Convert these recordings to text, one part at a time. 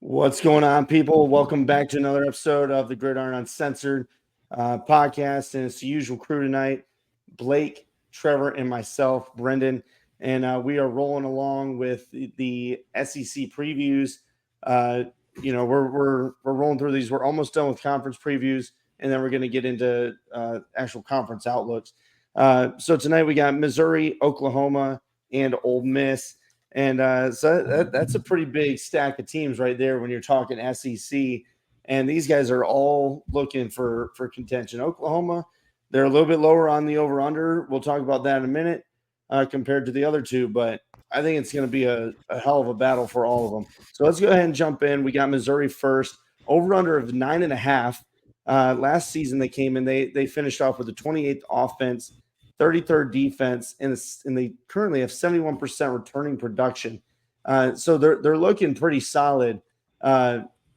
What's going on, people? Welcome back to another episode of the Gridiron Uncensored podcast. And it's the usual crew tonight, Blake, Trevor, and myself, Brendan. And we are rolling along with the SEC previews. We're rolling through these. We're almost done with conference previews, and then we're going to get into actual conference outlooks. So tonight we got Missouri, Oklahoma, and Ole Miss. And that's a pretty big stack of teams right there when you're talking SEC. And these guys are all looking for contention. Oklahoma, they're a little bit lower on the over-under. We'll talk about that in a minute compared to the other two. But I think it's going to be a hell of a battle for all of them. So let's go ahead and jump in. We got Missouri first. Over-under of 9.5. Last season they came in. They finished off with a 28th offense, 33rd defense, and they currently have 71% returning production. So they're looking pretty solid,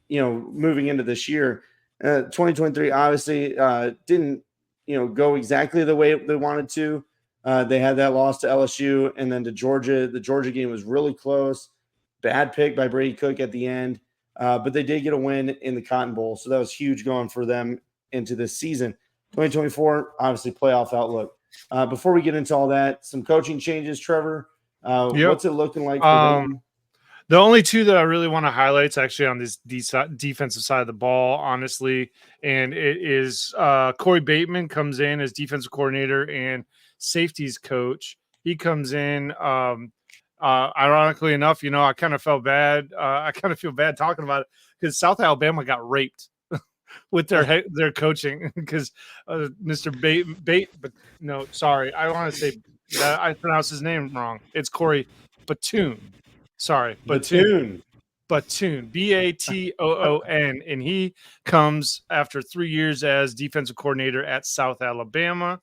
moving into this year. 2023 obviously didn't, go exactly the way they wanted to. They had that loss to LSU and then to Georgia. The Georgia game was really close. Bad pick by Brady Cook at the end, but they did get a win in the Cotton Bowl. So that was huge going for them into this season. 2024, obviously playoff outlook. Before we get into all that, some coaching changes, Trevor. What's it looking like for them? The only two that I really want to highlight is actually on this defensive side of the ball, honestly, and it is Corey Bateman comes in as defensive coordinator and safeties coach. He comes in, ironically enough, I kind of felt bad. I kind of feel bad talking about it because South Alabama got raped with their coaching because Mr. but no, sorry, I want to say that I pronounced his name wrong. It's Corey Batoon. Sorry, Batoon, Batoon, and he comes after 3 years as defensive coordinator at South Alabama.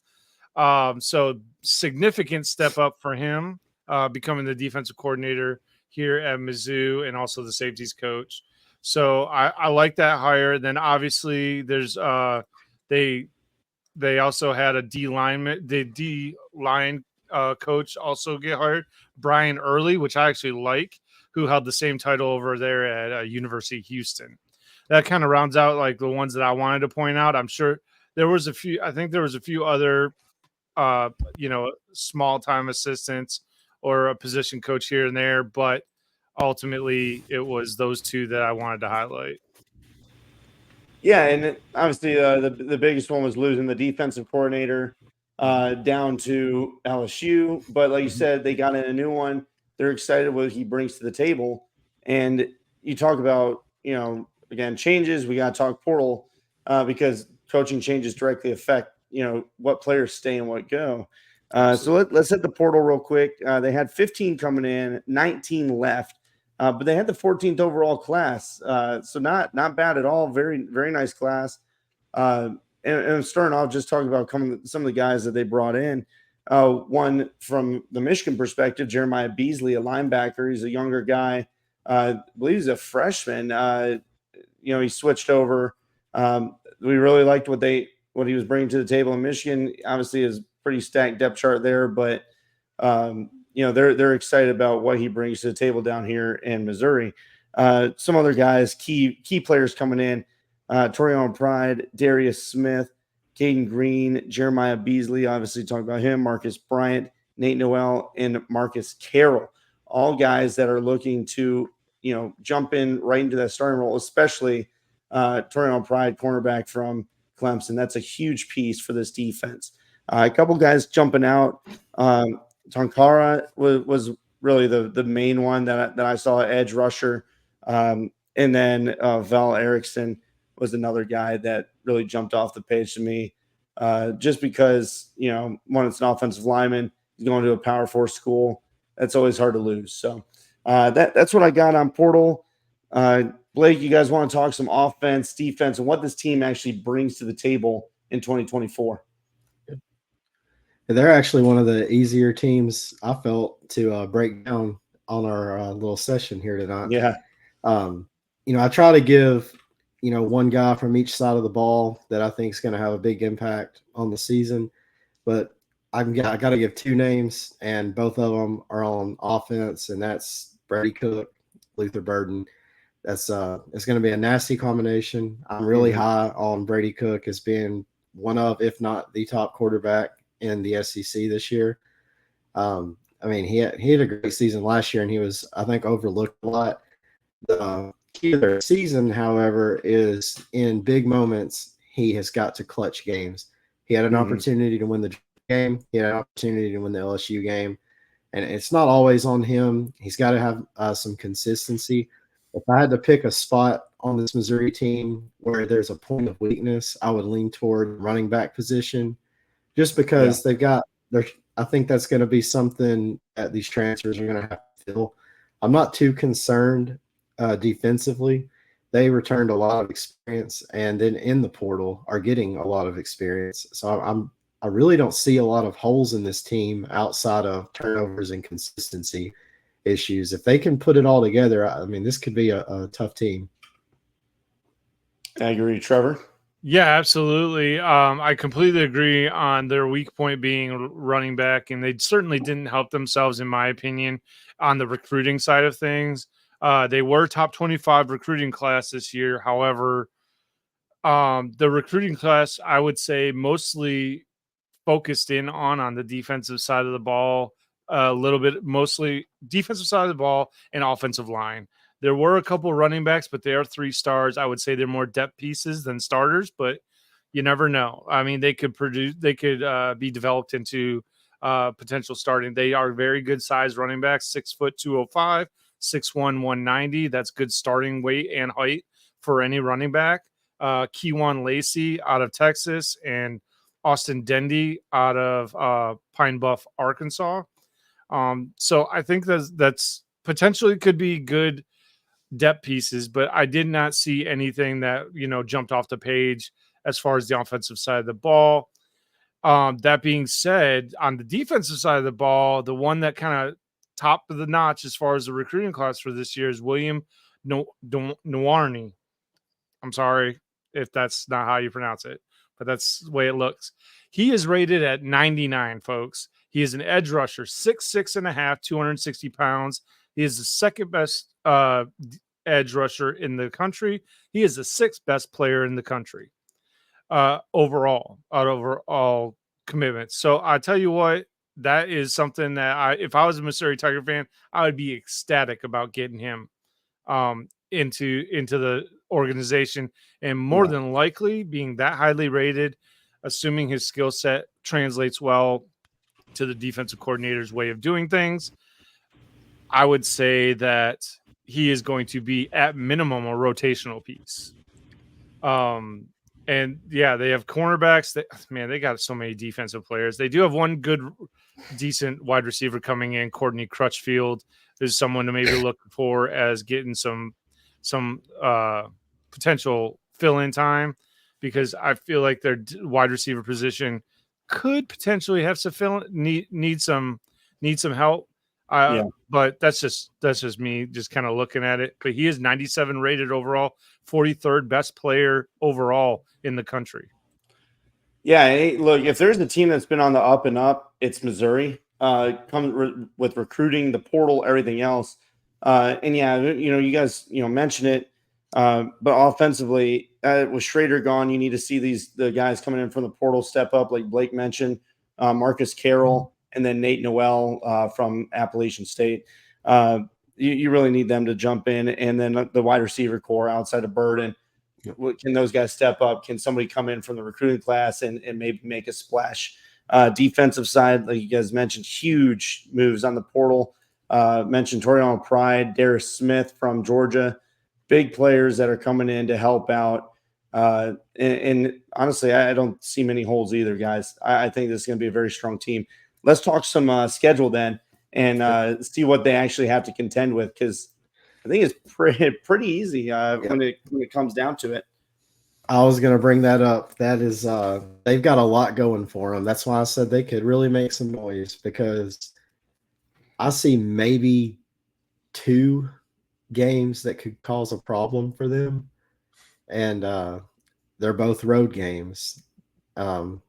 So significant step up for him, becoming the defensive coordinator here at Mizzou and also the safeties coach. So I like that hire. Then obviously there's they also had a D line coach also get hired, Brian Early, which I actually like, who held the same title over there at University of Houston. That kind of rounds out like the ones that I wanted to point out. I'm sure there was a few. I think there was a few other small time assistants or a position coach here and there, but ultimately it was those two that I wanted to highlight. Yeah, and obviously the biggest one was losing the defensive coordinator down to LSU. But like you said, they got in a new one. They're excited what he brings to the table. And you talk about, again, changes. We got to talk portal because coaching changes directly affect, what players stay and what go. So let's hit the portal real quick. They had 15 coming in, 19 left. But they had the 14th overall class, so not bad at all. Very, very nice class. And starting off, just talking about some of the guys that they brought in. One from the Michigan perspective, Jeremiah Beasley, a linebacker. He's a younger guy. I believe he's a freshman. He switched over. We really liked what he was bringing to the table in Michigan. Obviously, is pretty stacked depth chart there, but they're excited about what he brings to the table down here in Missouri. Some other guys, key players coming in: Torian Pride, Darius Smith, Caden Green, Jeremiah Beasley. Obviously, talk about him. Marcus Bryant, Nate Noel, and Marcus Carroll. All guys that are looking to jump in right into that starting role, especially Torian Pride, cornerback from Clemson. That's a huge piece for this defense. A couple guys jumping out. Tonkara was really the main one that I saw, edge rusher. And then Val Erickson was another guy that really jumped off the page to me just because, one, it's an offensive lineman. He's going to a Power 4 school. That's always hard to lose. So that's what I got on portal. Blake, you guys want to talk some offense, defense, and what this team actually brings to the table in 2024? They're actually one of the easier teams I felt to break down on our little session here tonight. Yeah. I try to give, one guy from each side of the ball that I think is going to have a big impact on the season. But I got to give two names, and both of them are on offense, and that's Brady Cook, Luther Burden. That's it's going to be a nasty combination. I'm really high on Brady Cook as being one of, if not the top quarterback in the SEC this year. I mean, he had a great season last year, and he was, I think, overlooked a lot. The key to their season, however, is in big moments, he has got to clutch games. He had an opportunity to win the game. He had an opportunity to win the LSU game. And it's not always on him. He's got to have some consistency. If I had to pick a spot on this Missouri team where there's a point of weakness, I would lean toward running back position just because they've got their – I think that's going to be something that these transfers are going to have to fill. I'm not too concerned defensively. They returned a lot of experience, and then in the portal are getting a lot of experience. So I really don't see a lot of holes in this team outside of turnovers and consistency issues. If they can put it all together, I mean, this could be a tough team. I agree, Trevor. Yeah, absolutely. I completely agree on their weak point being running back, and they certainly didn't help themselves, in my opinion, on the recruiting side of things. They were top 25 recruiting class this year. However, the recruiting class, I would say, mostly focused in on the defensive side of the ball, a little bit, mostly defensive side of the ball and offensive line. There were a couple running backs, but they are 3 stars. I would say they're more depth pieces than starters, but you never know. I mean, they could be developed into potential starting. They are very good size running backs, 6'2", 205, 6'1", 190. That's good starting weight and height for any running back. Keywan Lacey out of Texas and Austin Dendy out of Pine Bluff, Arkansas. So I think that's potentially could be good depth pieces, but I did not see anything that, jumped off the page as far as the offensive side of the ball. That being said, on the defensive side of the ball, the one that kind of top of the notch as far as the recruiting class for this year is William Nwarni. I'm sorry if that's not how you pronounce it, but that's the way it looks. He is rated at 99, folks. He is an edge rusher, 6'6.5", 260 pounds. He is the second best edge rusher in the country. He is the 6th best player in the country overall, out of all commitments. So I tell you what, that is something that if I was a Missouri Tiger fan, I would be ecstatic about getting him into the organization, and more than likely being that highly rated, assuming his skill set translates well to the defensive coordinator's way of doing things. I would say that he is going to be at minimum a rotational piece. And yeah, they have cornerbacks. They got so many defensive players. They do have one good, decent wide receiver coming in, Courtney Crutchfield. There's someone to maybe look for as getting some potential fill-in time, because I feel like their wide receiver position could potentially have some need some help. But that's just me just kind of looking at it. But he is 97 rated overall, 43rd best player overall in the country. Yeah, hey, look, if there's a team that's been on the up and up, it's Missouri. With recruiting, the portal, everything else. And yeah, you guys, mention it. But offensively, with Schrader gone, you need to see the guys coming in from the portal step up, like Blake mentioned, Marcus Carroll, and then Nate Noel from Appalachian State. You really need them to jump in, and then the wide receiver core outside of Burden. Can those guys step up? Can somebody come in from the recruiting class and maybe make a splash? Defensive side, like you guys mentioned, huge moves on the portal. Mentioned Toriano Pride, Darius Smith from Georgia, big players that are coming in to help out. And honestly, I don't see many holes either, guys. I think this is going to be a very strong team. Let's talk some schedule then and see what they actually have to contend with, because I think it's pretty easy when it comes down to it. I was going to bring that up. That is, they've got a lot going for them. That's why I said they could really make some noise, because I see maybe 2 games that could cause a problem for them, and they're both road games. A&M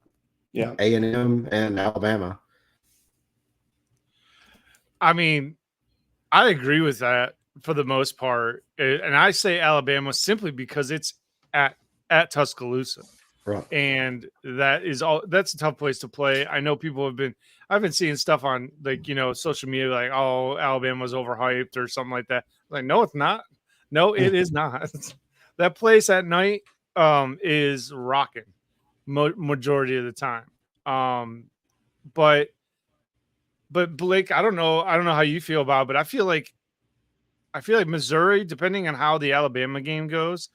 and Alabama. I mean, I agree with that. for the most part. And I say Alabama simply because it's at Tuscaloosa. Right. And that's a tough place to play. I know I've been seeing stuff on social media like, oh, Alabama's overhyped or something like that. Like, no, it's not. No, it is not. That place at night is rocking majority of the time. But Blake, I don't know how you feel about it, but I feel like Missouri, depending on how the Alabama game goes,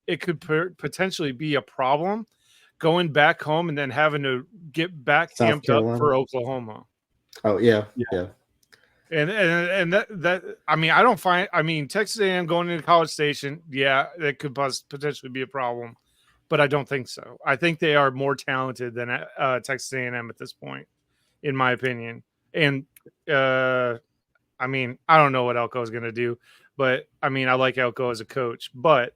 it could potentially be a problem going back home and then having to get back South amped up Carolina. for Oklahoma. Oh yeah. And that I mean Texas A&M going into College Station, yeah, that could potentially be a problem, but I don't think so. I think they are more talented than Texas A&M at this point, in my opinion. And I mean, I don't know what Elko is going to do, but I mean, I like Elko as a coach, but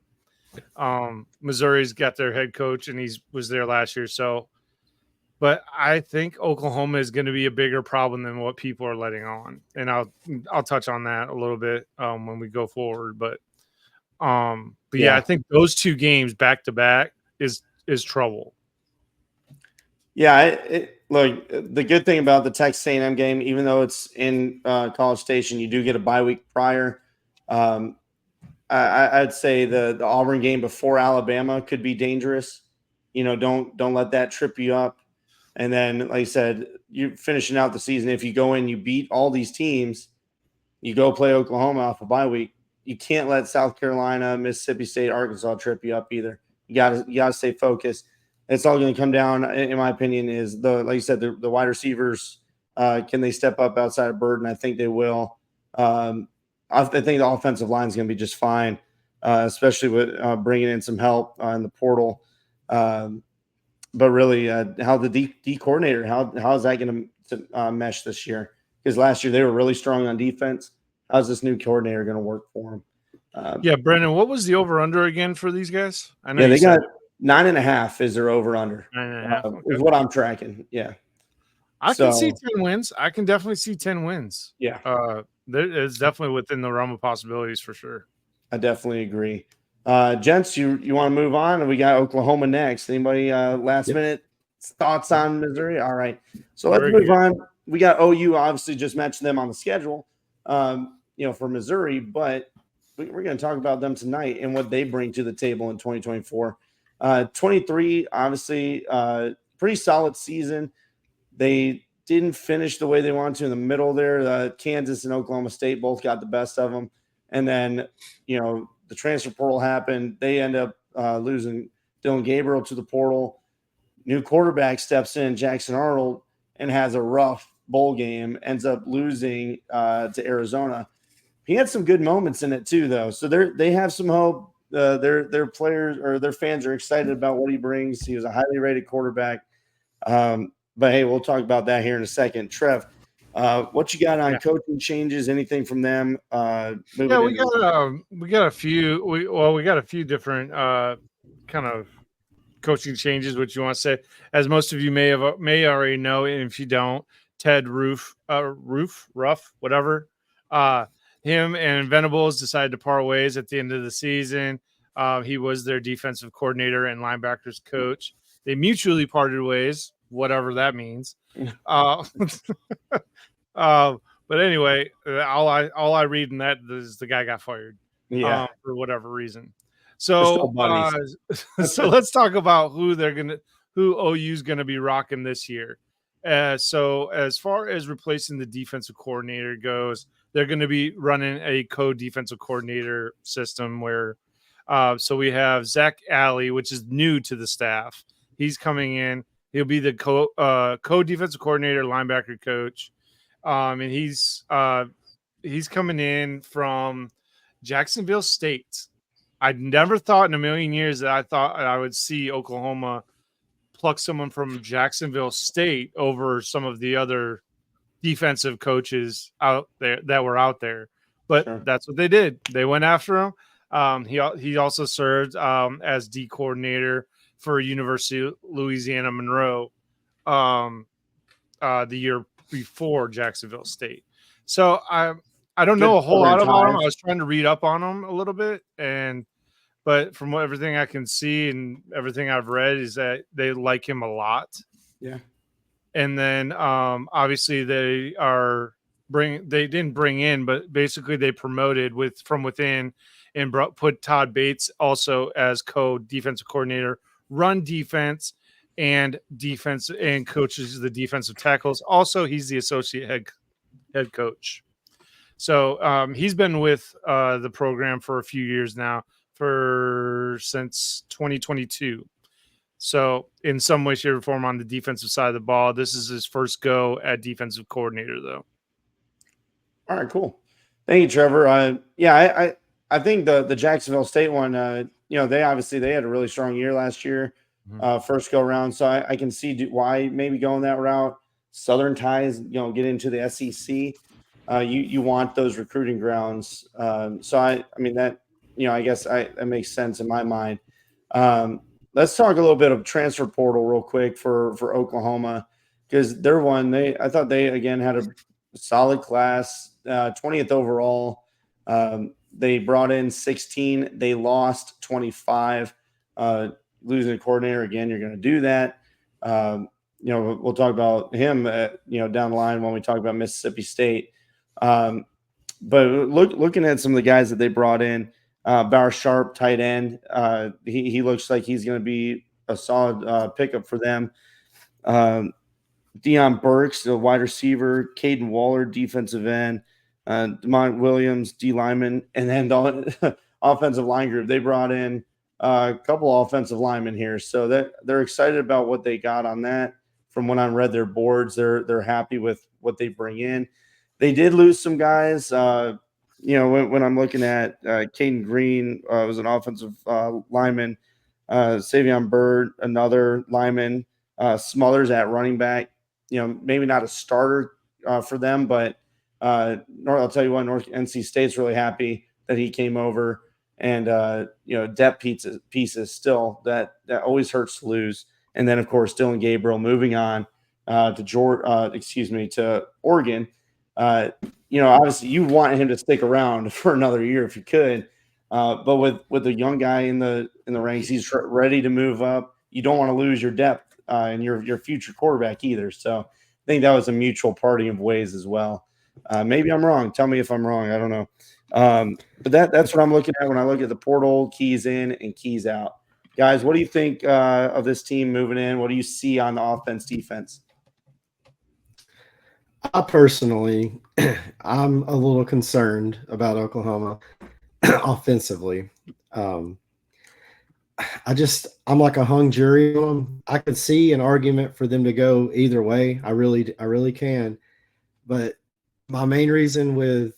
Missouri's got their head coach and was there last year. So, but I think Oklahoma is going to be a bigger problem than what people are letting on. And I'll touch on that a little bit when we go forward. But yeah, I think those two games back to back is trouble. Yeah, look, the good thing about the Texas A&M game, even though it's in College Station, you do get a bye week prior. I'd say the Auburn game before Alabama could be dangerous. Don't let that trip you up. And then, like I said, you're finishing out the season. If you go in, you beat all these teams, you go play Oklahoma off a bye week. You can't let South Carolina, Mississippi State, Arkansas trip you up either. You gotta stay focused. It's all going to come down, in my opinion, is like you said, the wide receivers. Can they step up outside of Burden? I think they will. I think the offensive line is going to be just fine, especially with bringing in some help in the portal. But really, how the D coordinator, how is that going to mesh this year? Because last year they were really strong on defense. How's this new coordinator going to work for them? Yeah, Brendan, what was the over-under again for these guys? I know they got 9.5 is their over-under. 9.5 is what I'm tracking. Yeah. I can see 10 wins. I can definitely see 10 wins. Yeah. It's definitely within the realm of possibilities for sure. I definitely agree. Gents, you want to move on? We got Oklahoma next. Anybody last minute thoughts on Missouri? All right. So let's move on. We got OU, obviously just mentioned them on the schedule, for Missouri, but we're going to talk about them tonight and what they bring to the table in 2024. 23, obviously, pretty solid season. They didn't finish the way they wanted to in the middle there. Kansas and Oklahoma State both got the best of them. And then, the transfer portal happened. They end up losing Dylan Gabriel to the portal. New quarterback steps in, Jackson Arnold, and has a rough bowl game, ends up losing to Arizona. He had some good moments in it too, though. So they have some hope. Their players or their fans are excited about what he brings. He was a highly rated quarterback. But hey, we'll talk about that here in a second. Trev, what you got on coaching changes? Anything from them? We got a few. We got a few different kind of coaching changes. What you want to say? As most of you may already know, and if you don't, Ted Ruff, whatever. Him and Venables decided to part ways at the end of the season. He was their defensive coordinator and linebackers coach. They mutually parted ways, whatever that means. But anyway, all I read in that is the guy got fired. For whatever reason. So so let's talk about who OU's gonna be rocking this year. So as far as replacing the defensive coordinator goes, they're going to be running a co-defensive coordinator system where so we have Zach Alley, which is new to the staff. He's coming in. He'll be the co-defensive coordinator, linebacker coach. And he's coming in from Jacksonville State. I'd never thought in a million years that I thought I would see Oklahoma pluck someone from Jacksonville State over some of the other defensive coaches out there that were out there. But That's what they did. They went after him. He also served as D coordinator for University of Louisiana Monroe the year before Jacksonville State. So I I don't Good know a whole lot Southern about him. ties. I was trying to read up on him a little bit, but from everything I can see and everything I've read is that they like him a lot. Yeah. And then obviously they didn't bring in, but basically they promoted from within and put Todd Bates also as co-defensive coordinator, run defense and defense, and coaches the defensive tackles. Also, he's the associate head coach. So he's been with the program for a few years now, since 2022. So in some way, shape, or form on the defensive side of the ball, this is his first go at defensive coordinator, though. All right, cool. Thank you, Trevor. I think the Jacksonville State one, they had a really strong year last year, first go around. So I can see why maybe going that route. Southern ties, get into the SEC. You want those recruiting grounds. I mean that, I guess that makes sense in my mind. Let's talk a little bit of transfer portal real quick for Oklahoma, because I thought they again had a solid class, 20th overall. They brought in 16. They lost 25. Losing a coordinator again, you're going to do that. We'll talk about him, down the line when we talk about Mississippi State. But looking at some of the guys that they brought in, Bauer Sharp, tight end, he looks like he's going to be a solid pickup for them. Deion Burks, the wide receiver, Caden Waller, defensive end, Demont Williams, D lineman, and then the offensive line group. They brought in a couple offensive linemen here, so that they're excited about what they got on that. From when I read their boards, they're happy with what they bring in. They did lose some guys. When I'm looking at Caden Green, was an offensive lineman, Savion Bird, another lineman, Smothers at running back. Maybe not a starter for them, but I'll tell you what, North NC State's really happy that he came over, and depth pieces still that always hurts to lose. And then of course Dylan Gabriel moving on to Oregon. Obviously you want him to stick around for another year if you could, but with the young guy in the ranks, he's ready to move up. You don't want to lose your depth and your future quarterback either. So I think that was a mutual parting of ways as well. Maybe I'm wrong. Tell me if I'm wrong. I don't know. But that's what I'm looking at when I look at the portal, keys in and keys out. Guys, what do you think of this team moving in? What do you see on the offense, defense? I personally, I'm a little concerned about Oklahoma offensively. I'm like a hung jury on them. I could see an argument for them to go either way. I really can. But my main reason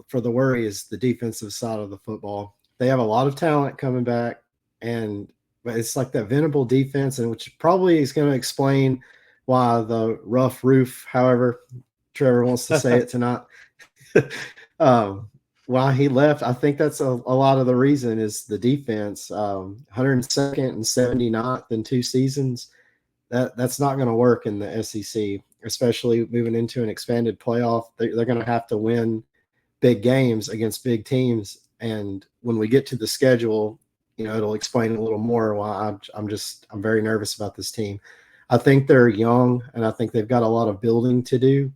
for the worry is the defensive side of the football. They have a lot of talent coming back, but it's like that Venable defense, and which probably is going to explain why the rough roof, however Trevor wants to say it tonight, why he left. I think that's a lot of the reason is the defense. 102nd and 79th in 2 seasons. That's not going to work in the SEC, especially moving into an expanded playoff. They're going to have to win big games against big teams. And when we get to the schedule, it'll explain a little more why I'm very nervous about this team. I think they're young, and I think they've got a lot of building to do.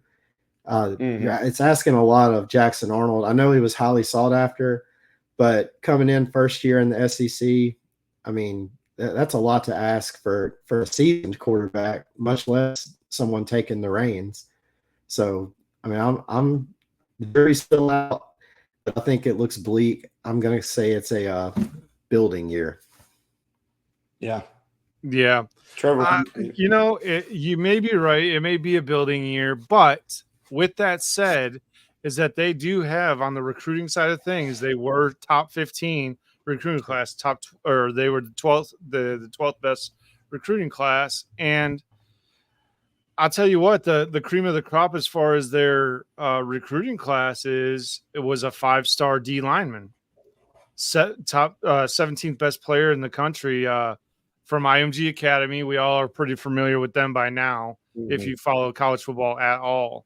It's asking a lot of Jackson Arnold. I know he was highly sought after, but coming in first year in the SEC, I mean, that's a lot to ask for a seasoned quarterback, much less someone taking the reins. So, I mean, I'm very still out, but I think it looks bleak. I'm going to say it's a building year. Yeah. Trevor, you may be right. It may be a building year, but with that said, is that they do have on the recruiting side of things, they were top 15 recruiting class, they were the 12th best recruiting class. And I'll tell you what, the cream of the crop as far as their recruiting class it was a 5-star D lineman, top 17th best player in the country from IMG Academy. We all are pretty familiar with them by now, if you follow college football at all.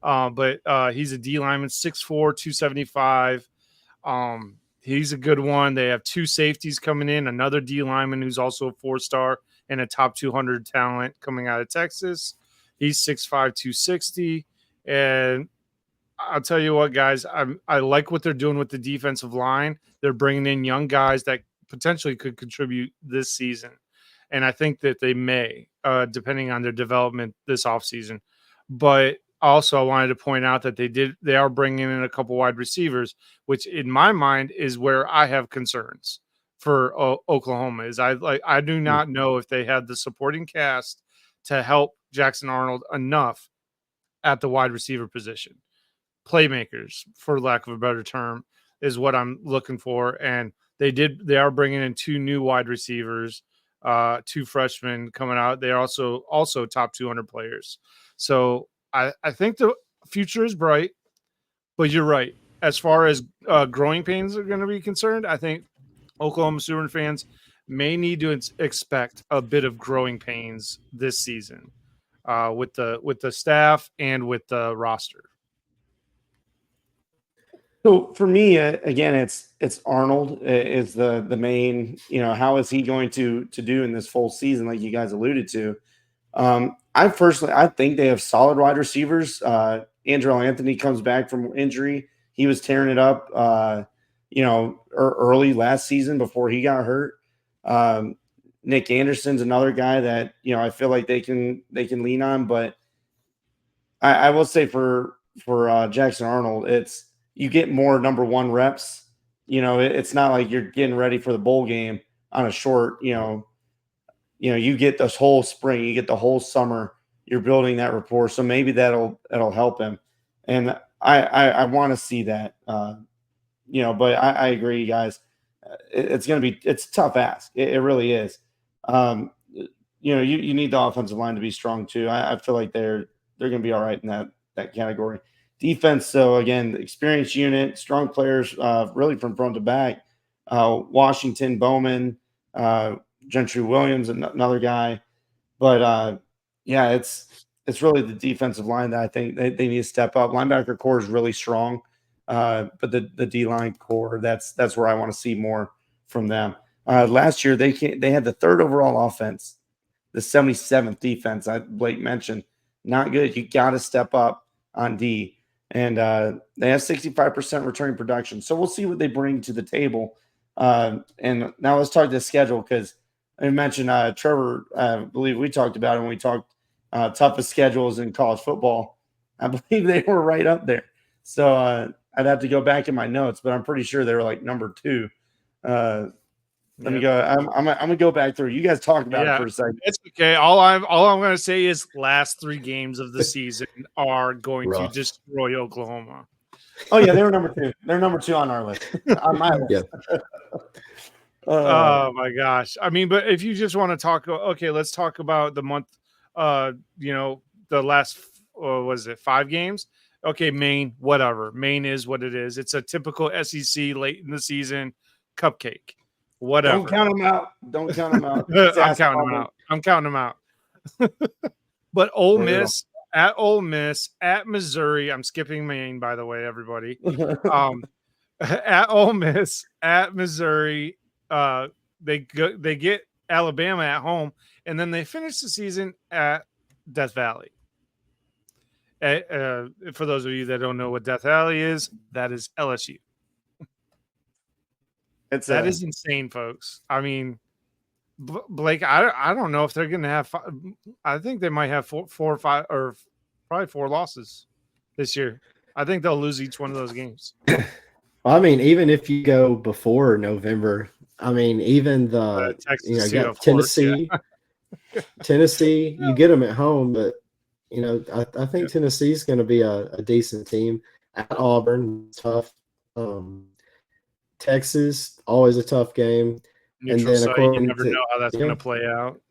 But he's a D lineman, 6'4", 275. He's a good one. They have 2 safeties coming in, another D lineman who's also a 4-star and a top 200 talent coming out of Texas. He's 6'5", 260. And I'll tell you what, guys, I like what they're doing with the defensive line. They're bringing in young guys that potentially could contribute this season. And I think that they may, depending on their development this offseason. But also, I wanted to point out that they are bringing in a couple wide receivers, which in my mind is where I have concerns for Oklahoma. I do not know if they have the supporting cast to help Jackson Arnold enough at the wide receiver position. Playmakers, for lack of a better term, is what I'm looking for. And they are bringing in 2 new wide receivers, 2 freshmen coming out. They're also top 200 players. So I think the future is bright, but you're right. As far as growing pains are going to be concerned, I think Oklahoma Sooner fans may need to expect a bit of growing pains this season with the staff and with the roster. So for me, again, it's Arnold is the main. How is he going to do in this full season, like you guys alluded to? I think they have solid wide receivers. Andrew Anthony comes back from injury. He was tearing it up, early last season before he got hurt. Nick Anderson's another guy that I feel like they can lean on. But I will say for Jackson Arnold, you get more number 1 reps. It's not like you're getting ready for the bowl game on a short. You get this whole spring, you get the whole summer. You're building that rapport, so maybe that'll help him. And I want to see that. But I agree, guys. It's a tough ask. It really is. You need the offensive line to be strong too. I feel like they're going to be all right in that category. Defense, so again, experienced unit, strong players, really from front to back. Washington, Bowman, Gentry Williams, another guy. But it's really the defensive line that I think they need to step up. Linebacker core is really strong, but the D-line core, that's where I want to see more from them. Last year, they had the 3rd overall offense, the 77th defense. Blake mentioned, not good. You got to step up on D. And they have 65% returning production. So we'll see what they bring to the table. And now let's talk the schedule, because I mentioned Trevor, I believe we talked about it when we talked toughest schedules in college football. I believe they were right up there. So I'd have to go back in my notes, but I'm pretty sure they were like number 2. Let me go. I'm gonna go back through. You guys talk about it for a second. It's okay. All I'm going to say is last 3 games of the season are going to destroy Oklahoma. Oh yeah, they were number 2. They're number 2 on our list. On my list. Oh my gosh. I mean, but if you just want to talk, okay, let's talk about the month. The last was it 5 games? Okay, Maine, whatever. Maine is what it is. It's a typical SEC late in the season cupcake. Whatever. Don't count them out. I'm counting them out. But Ole Miss, at Missouri. I'm skipping Maine, by the way, everybody. At Ole Miss, at Missouri. They get Alabama at home, and then they finish the season at Death Valley. For those of you that don't know what Death Valley is, that is LSU. That is insane, folks. I mean, Blake, I don't know if they're going to have 5. I think they might have 4 or 5, or probably 4 losses this year. I think they'll lose each one of those games. Well, I mean, even if you go before November, I mean, even the Tennessee, Tennessee, you get them at home, but I think Tennessee's going to be a decent team. At Auburn, tough. Texas, always a tough game. Neutral site, you never know how that's going to play out.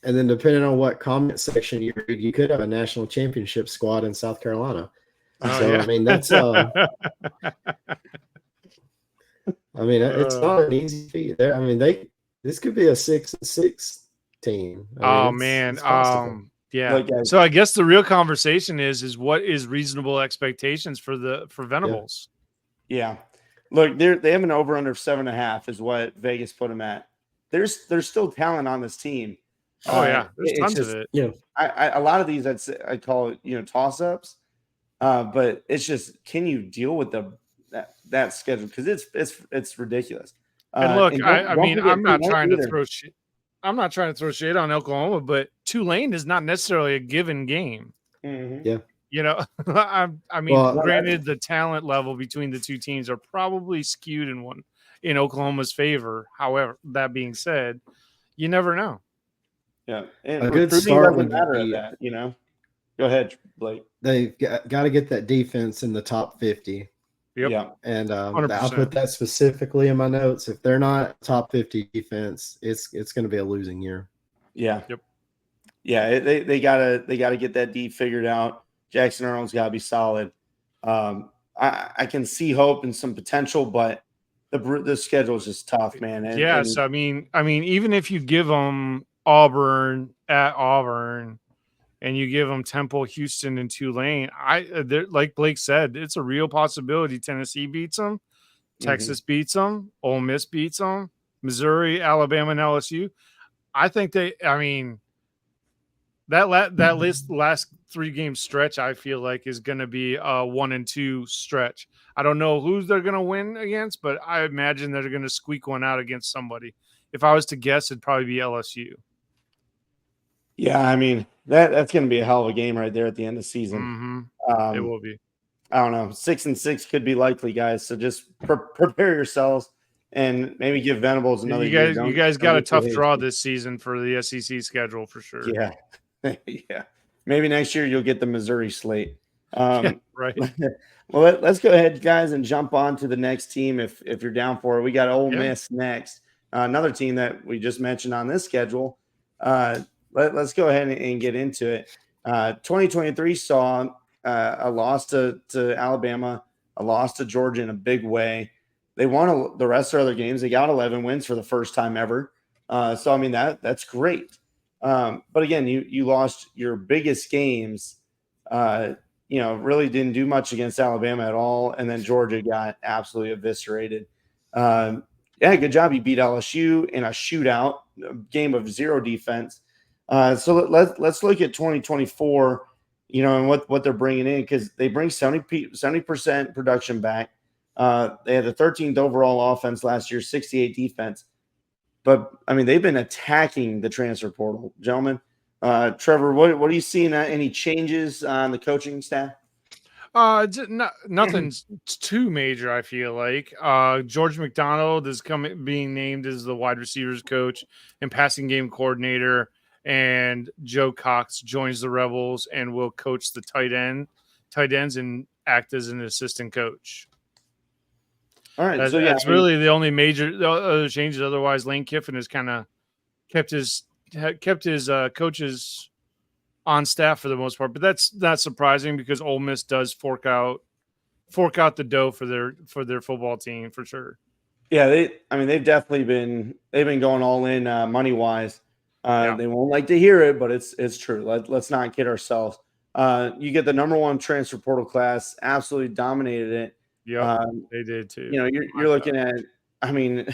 And then depending on what comment section you read, you could have a national championship squad in South Carolina. I mean, that's it's not an easy feat. This could be a 6-6 team. Man. Yeah. Look, guys, So I guess the real conversation is what is reasonable expectations for Venables? yeah. Look, they have an over under 7.5 is what Vegas put them at. There's still talent on this team. Oh yeah, there's It's tons of just it. Yeah. a lot of these I call it, toss ups. But it's just, can you deal with that schedule? Because it's ridiculous. And look, And I don't mean, forget Tulane either. I'm not trying to throw shade on Oklahoma, but Tulane is not necessarily a given game. Mhm. Yeah. I mean, Well, granted, the talent level between the two teams are probably skewed in Oklahoma's favor. However, that being said, you never know. Yeah, and a good recruiting start doesn't would matter at be that. Go ahead, Blake. they've got to get that defense in the top 50. Yep. Yeah, And I'll 100%. put that specifically in my notes. If they're not top 50 defense, it's going to be a losing year. yeah, Yep. yeah. They gotta get that D figured out. Jackson Arnold's got to be solid. I can see hope and some potential, but the schedule is just tough, man. Yes, I mean, even if you give them Auburn at Auburn, and you give them Temple, Houston, and Tulane, like Blake said, it's a real possibility. Tennessee beats them, Texas beats them, Ole Miss beats them, Missouri, Alabama, and LSU. I think that last 3-game stretch, I feel like is going to be a 1-2 stretch. I don't know who they're going to win against, but I imagine they're going to squeak one out against somebody. If I was to guess, it'd probably be LSU. Yeah, I mean that's going to be a hell of a game right there at the end of the season. It will be. I don't know. 6-6 could be likely, guys. So just prepare yourselves and maybe give Venables another year. You guys got a get too tough draw hasty. this season for the SEC schedule for sure. Yeah, yeah. Maybe next year you'll get the Missouri slate. Yeah, right. Well, let's go ahead, guys, and jump on to the next team if you're down for it. We got Ole Miss next, another team that we just mentioned on this schedule. Let's go ahead and get into it. 2023 saw a loss to Alabama, a loss to Georgia in a big way. They won the rest of their other games. They got 11 wins for the first time ever. So I mean that's great. But again, you lost your biggest games. Really didn't do much against Alabama at all, and then Georgia got absolutely eviscerated. Yeah, good job. You beat LSU in a shootout, a game of zero defense. So let's look at 2024. And what they're bringing in, because they bring 70% production back. They had the 13th overall offense last year, 68 defense. But I mean, they've been attacking the transfer portal, gentlemen. Trevor, what are you seeing? Any changes on the coaching staff? Nothing's too major. I feel like George McDonald is being named as the wide receivers coach and passing game coordinator, and Joe Cox joins the Rebels and will coach the tight ends and act as an assistant coach. All right, that's really the only major other changes. Otherwise, Lane Kiffin has kind of kept his coaches on staff for the most part, but that's not surprising because Ole Miss does fork out the dough for their football team for sure. Yeah, they've definitely been going all in money wise. They won't like to hear it, but it's true. Let's not kid ourselves. You get the number one transfer portal class, absolutely dominated it. Yeah, they did too. You're looking at. I mean,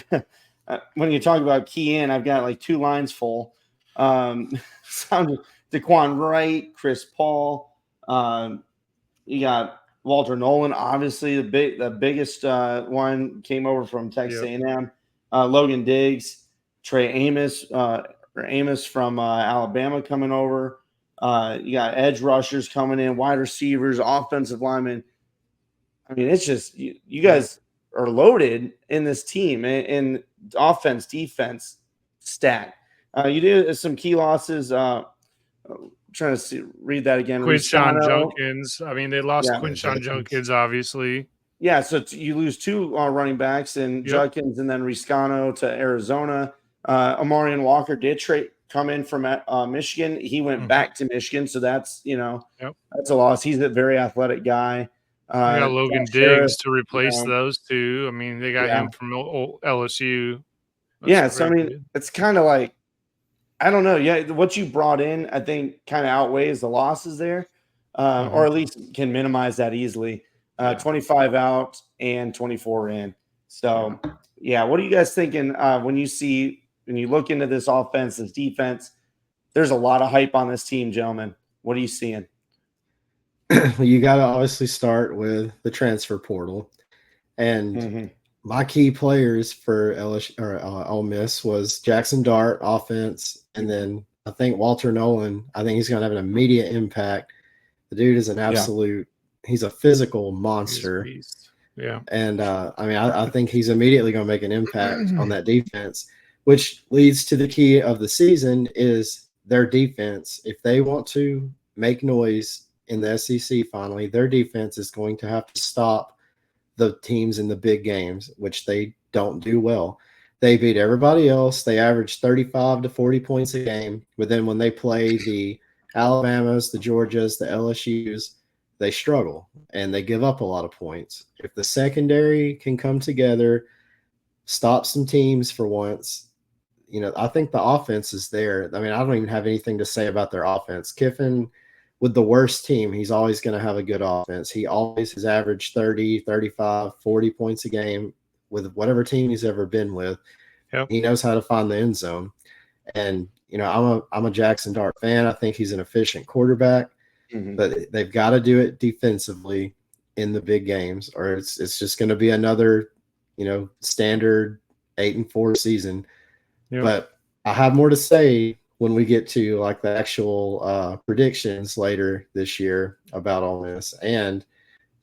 when you talk about key in, I've got like 2 lines full. DeQuan Wright, Chris Paul. You got Walter Nolan, obviously the biggest one came over from Texas A&M. Logan Diggs, Trey Amos, Amos from Alabama coming over. You got edge rushers coming in, wide receivers, offensive linemen. I mean, it's just you guys are loaded in this team in offense, defense stack. You did some key losses. Trying to read that again. Quinshawn Junkins. I mean, they lost Quinshawn Junkins, obviously. Yeah, so you lose 2 running backs and Junkins and then Riscano to Arizona. Amarian Walker did come in from Michigan. He went back to Michigan, so that's that's a loss. He's a very athletic guy. They got Logan Diggs to replace those 2. I mean, they got him from LSU. So I mean, it's kind of like I don't know. Yeah, what you brought in, I think, kind of outweighs the losses there, or at least can minimize that easily. 25 out and 24 in. So, yeah, what are you guys thinking when you look into this offense, this defense? There's a lot of hype on this team, gentlemen. What are you seeing? You got to obviously start with the transfer portal, and my key players for LSU or Ole Miss was Jackson Dart, offense, and then I think Walter Nolan. I think he's going to have an immediate impact. The dude is an absolute. He's a physical monster. Yeah, and I mean, I think he's immediately going to make an impact on that defense, which leads to the key of the season is their defense. If they want to make noise in the SEC, finally, their defense is going to have to stop the teams in the big games, which they don't do well. They beat everybody else. They average 35 to 40 points a game. But then when they play the Alabamas, the Georgias, the LSUs, they struggle and they give up a lot of points. If the secondary can come together, stop some teams for once, I think the offense is there. I mean, I don't even have anything to say about their offense. Kiffin, with the worst team, he's always going to have a good offense. He always has averaged 30, 35, 40 points a game with whatever team he's ever been with. Yep. He knows how to find the end zone. And, I'm a Jackson Dart fan. I think he's an efficient quarterback, but they've got to do it defensively in the big games, or it's just going to be another, standard 8-4 season. Yep. But I have more to say when we get to like the actual predictions later this year about Ole Miss and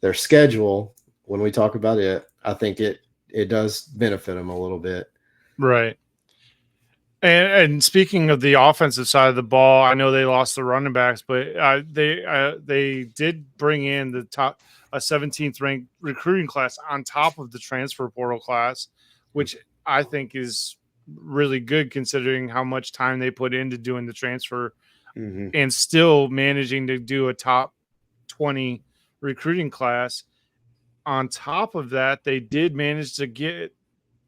their schedule. When we talk about it, I think it does benefit them a little bit. Right. And speaking of the offensive side of the ball, I know they lost the running backs, but they did bring in a 17th ranked recruiting class on top of the transfer portal class, which I think is really good considering how much time they put into doing the transfer and still managing to do a top 20 recruiting class. On top of that, they did manage to get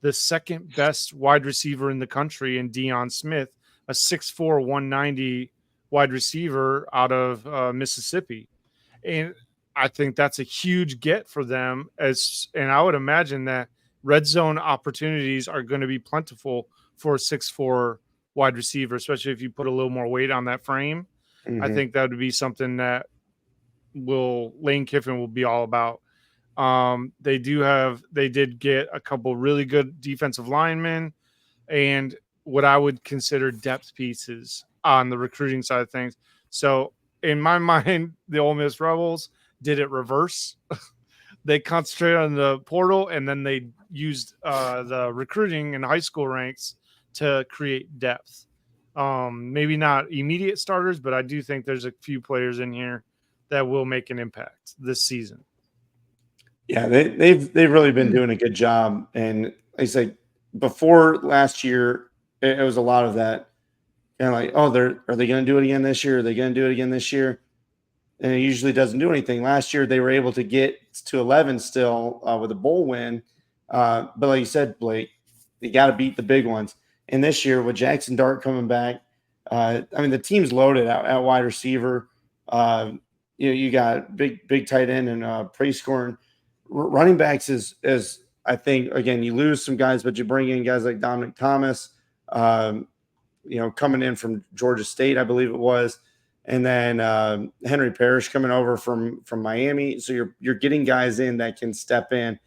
the second best wide receiver in the country in Deion Smith, a 6'4", 190 wide receiver out of Mississippi. And I think that's a huge get for them. And I would imagine that red zone opportunities are going to be plentiful for a 6'4" wide receiver, especially if you put a little more weight on that frame. I think that would be something that Lane Kiffin will be all about. They did get a couple really good defensive linemen and what I would consider depth pieces on the recruiting side of things. So in my mind, the Ole Miss Rebels did it reverse. They concentrated on the portal and then they used the recruiting in high school ranks to create depth. Maybe not immediate starters, but I do think there's a few players in here that will make an impact this season. Yeah, they've really been doing a good job. And like I say, before last year, it was a lot of that kind of like, are they going to do it again this year? Are they going to do it again this year? And it usually doesn't do anything. Last year, they were able to get to 11 still with a bowl win. But like you said, Blake, you got to beat the big ones. And this year, with Jackson Dart coming back, the team's loaded at wide receiver. You got big tight end and Price scoring. Running backs is I think, again, you lose some guys, but you bring in guys like Dominic Thomas, coming in from Georgia State, I believe it was, and then Henry Parrish coming over from Miami. So you're getting guys in that can step in.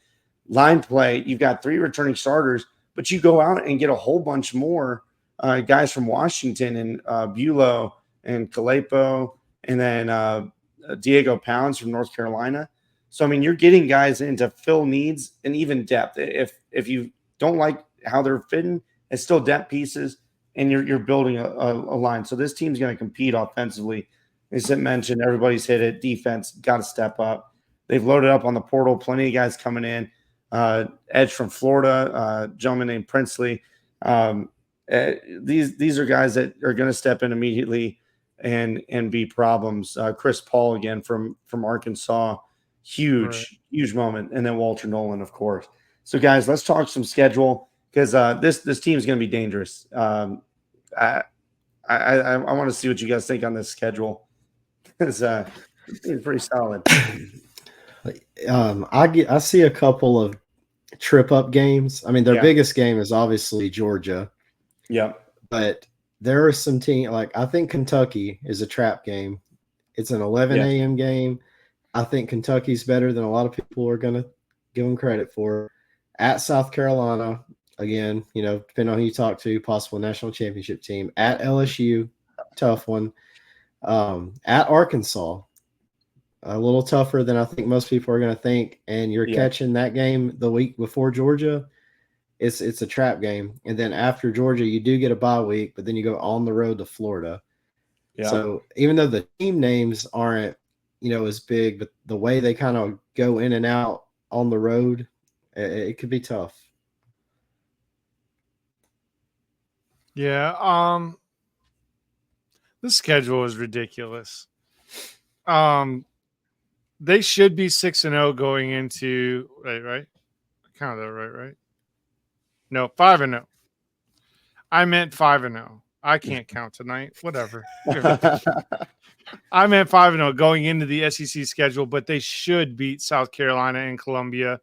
Line play, you've got 3 returning starters, but you go out and get a whole bunch more guys from Washington and Bulow and Calepo, and then Diego Pounds from North Carolina. So, you're getting guys in to fill needs and even depth. If you don't like how they're fitting, it's still depth pieces, and you're building a line. So this team's going to compete offensively. As I mentioned, everybody's hit it. Defense got to step up. They've loaded up on the portal. Plenty of guys coming in. Edge from Florida, gentleman named Princely. These are guys that are going to step in immediately and be problems. Chris Paul again from Arkansas. Huge moment. And then Walter Nolan, of course. So, guys, let's talk some schedule because this team is going to be dangerous. I want to see what you guys think on this schedule. It's pretty solid. I see a couple of trip up games. I mean, their Yeah. biggest game is obviously Georgia, Yeah. but there are some teams like I think Kentucky is a trap game. It's an 11 Yeah. a.m. game. I think Kentucky's better than a lot of people are going to give them credit for. At South Carolina, again, depending on who you talk to, possible national championship team. At LSU, tough one. At Arkansas, a little tougher than I think most people are going to think. And you're catching that game the week before Georgia. It's a trap game. And then after Georgia, you do get a bye week, but then you go on the road to Florida. Yeah. So even though the team names aren't, as big, but the way they kind of go in and out on the road, it could be tough. Yeah. The schedule is ridiculous. They should be 6-0 going into right? Kind of right? No, 5-0. I meant 5-0. I can't count tonight. Whatever. I meant 5-0 going into the SEC schedule, but they should beat South Carolina and Columbia.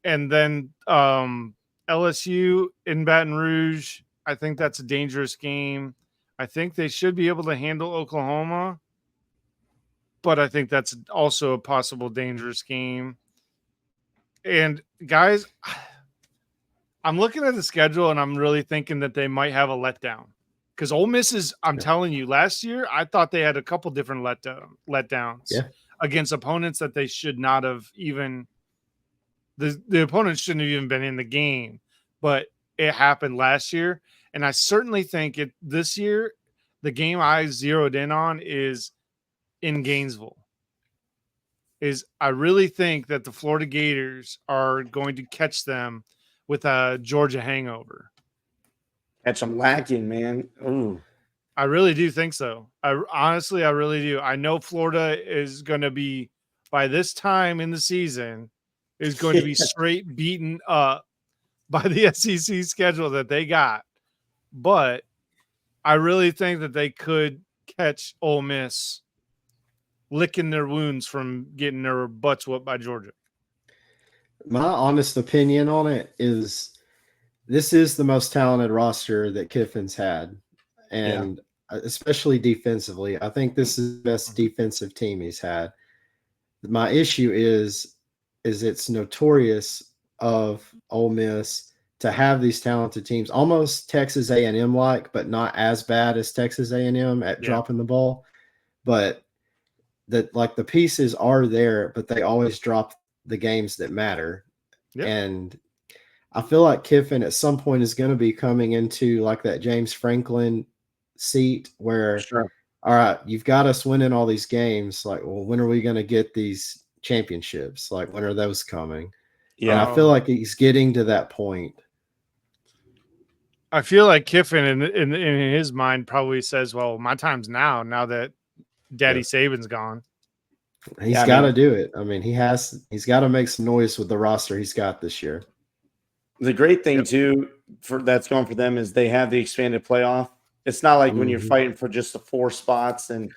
And then LSU in Baton Rouge, I think that's a dangerous game. I think they should be able to handle Oklahoma, but I think that's also a possible dangerous game. And guys, I'm looking at the schedule and I'm really thinking that they might have a letdown. Because Ole Miss is, I'm telling you, last year I thought they had a couple different letdowns against opponents that they should not have even. The opponents shouldn't have even been in the game, but it happened last year, and I certainly think this year. The game I zeroed in on is in Gainesville. I really think that the Florida Gators are going to catch them with a Georgia hangover. Catch them lacking, man. Ooh. I really do think so. I really do. I know Florida is going to be, by this time in the season, is going to be straight beaten up by the SEC schedule that they got. But I really think that they could catch Ole Miss licking their wounds from getting their butts whooped by Georgia. My honest opinion on it is this is the most talented roster that Kiffin's had. And especially defensively, I think this is the best defensive team he's had. My issue is it's notorious of Ole Miss to have these talented teams, almost Texas A&M like, but not as bad as Texas A&M at dropping the ball. But that the pieces are there, but they always drop the games that matter. Yep. And I feel like Kiffin at some point is going to be coming into like that James Franklin seat where, all right, you've got us winning all these games. Like, well, when are we going to get these championships? Like, when are those coming? Yeah. And I feel like he's getting to that point. I feel like Kiffin in his mind probably says, well, my time's now that Daddy Saban's gone. He's got to do it. I mean, he's got to make some noise with the roster he's got this year. The great thing too that's going for them is they have the expanded playoff. It's not like when you're fighting for just the 4 spots and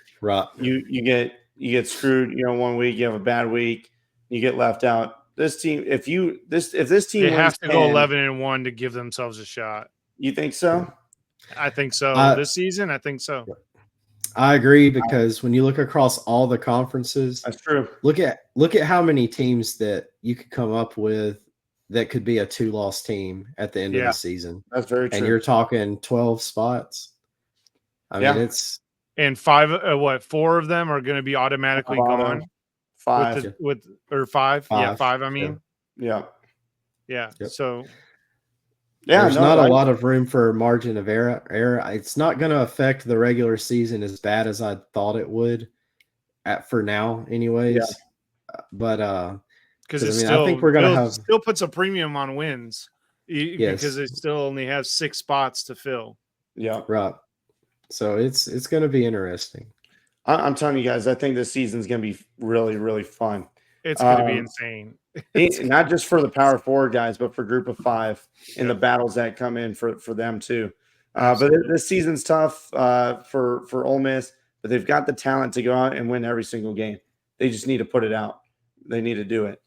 you get screwed. 1 week you have a bad week, you get left out. This team, if this team, they have to go 11-1 to give themselves a shot. You think so? I think so. This season, I think so. I agree because when you look across all the conferences, that's true. Look at how many teams that you could come up with that could be a 2-loss team at the end of the season. That's very true. And you're talking 12 spots. I mean, it's and 5. 4 of them are going to be automatically gone. 5 or 5. Yeah, 5. I mean, yeah. Yep. So. Yeah, there's not a lot of room for margin of error. It's not going to affect the regular season as bad as I thought it would, for now, anyways. Yeah. But because I think we're going to still puts a premium on wins, because they still only have 6 spots to fill. Yeah, right. So it's going to be interesting. I'm telling you guys, I think this season's going to be really, really fun. It's going to be insane. Not just for the power forward guys, but for group of 5 in the battles that come in for them too. But this season's tough for Ole Miss, but they've got the talent to go out and win every single game. They just need to put it out. They need to do it.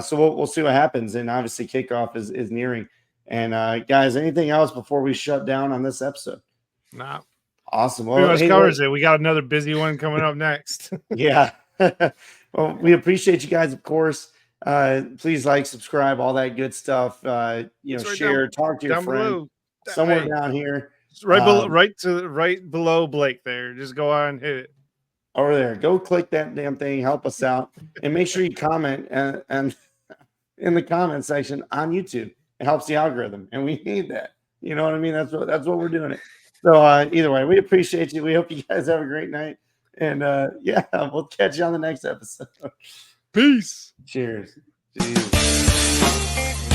So we'll see what happens. And obviously kickoff is nearing. And guys, anything else before we shut down on this episode? Nah. Awesome. Pretty Well, much covers it. We got another busy one coming up next. Yeah. Well, we appreciate you guys, of course. Please like, subscribe, all that good stuff. Right share, talk to your friend somewhere down here. Right below, right below Blake there. Just go on and hit it. Over there. Go click that damn thing. Help us out. And make sure you comment and in the comment section on YouTube. It helps the algorithm. And we need that. You know what I mean? That's what we're doing it. So either way, we appreciate you. We hope you guys have a great night. And we'll catch you on the next episode. Peace. Cheers. Jeez.